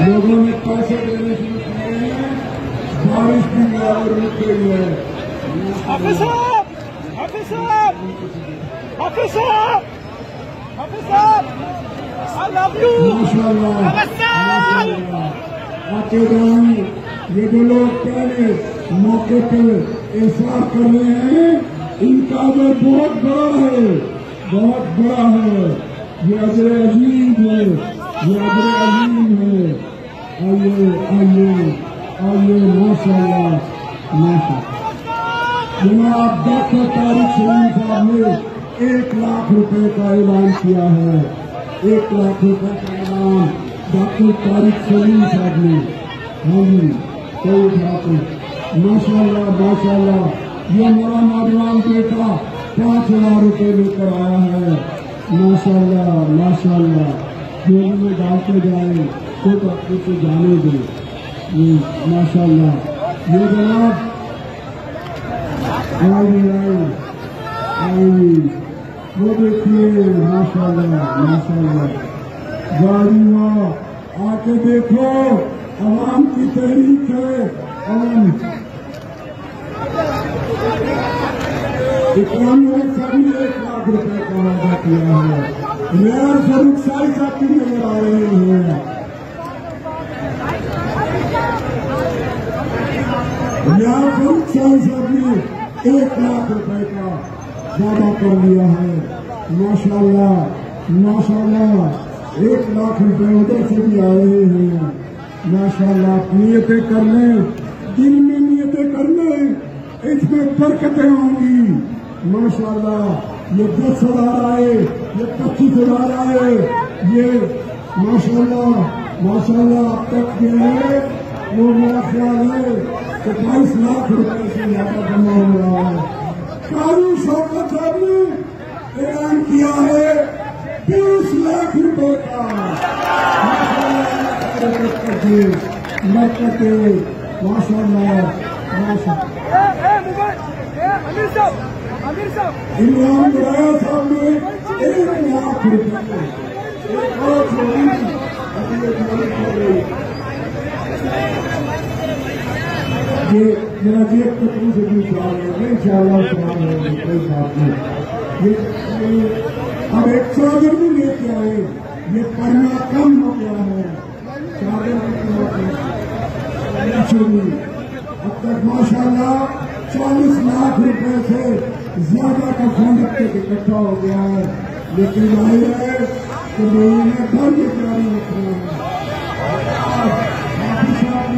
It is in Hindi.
लोगों ने पैसे देने शुरू किए हैं, बारिश भी और रुक गई है। हाफिज साहब, हाफिज साहब, हाफिज साहब, हाफिज साहब, I love you। माशाल्लाह, आते जाएं। ये जो लोग पहले मौके पर एहसास कर रहे हैं, इनका अजर बहुत बड़ा है, बहुत बड़ा है। ये अजर अजीम है, ये अजर अजीम है। आइए आइए आइए, माशाल्लाह माशाल्लाह। जनाब डॉक्टर तारिक सलीम साहब ने 1 लाख रुपए का ऐलान किया है। 1 लाख रुपए का ऐलान डॉक्टर तारिक सलीम साहब ने। हाँ जी, कोई बात नहीं। माशाल्लाह माशाल्लाह, ये हमारा नौजवान बेटा 5,000 रुपए लेकर आया है। माशाल्लाह माशाल्लाह, जेल में डालते जाए खुद अपने से जाने दे। माशाल्लाह, ये जनाब आई वो देखिए, माशाल्लाह माशाल्लाह। गाड़ियाँ आके देखो, आवाम की तहरीक है। इकरामी सभी 1 लाख रुपए का वादा किया है। मेयर फरूख साई साहब की नजर आ रहे हैं। मेयर फरूख साई साहब ने 1 लाख रुपए का वादा कर लिया है। माशाल्लाह माशाल्लाह, 1 लाख रुपए उधर से भी आ रहे हैं। माशाल्लाह, नियतें कर लें, दिल में नियतें कर लें, इसमें बरकतें होंगी। माशाल्लाह, ये 10,000 आए, ये 25,000 आए, ये माशाल्लाह माशाल्लाह अब तक जो है वो मेरा ख्याल है कि 22 लाख रुपए से ज्यादा जमा हो रहा है। काजी शौकत साहब ने ऐलान किया है 20 लाख रुपए का। बरकते माशाल्लाह माशाल्लाह। इमरान बुराया साहब ने 1 लाख रुपए ये मेरा जेब तक से भी सवाल है, इंशाअल्लाह सवाल है, कोई बात नहीं। अब एक चादर भी लेके आए, ये पढ़ना कम हो गया है। चादर अब तक माशाल्लाह 40 लाख रुपए से ज्यादा का फंड इकट्ठा हो गया है। लेकिन जाहिर है कि महीने भर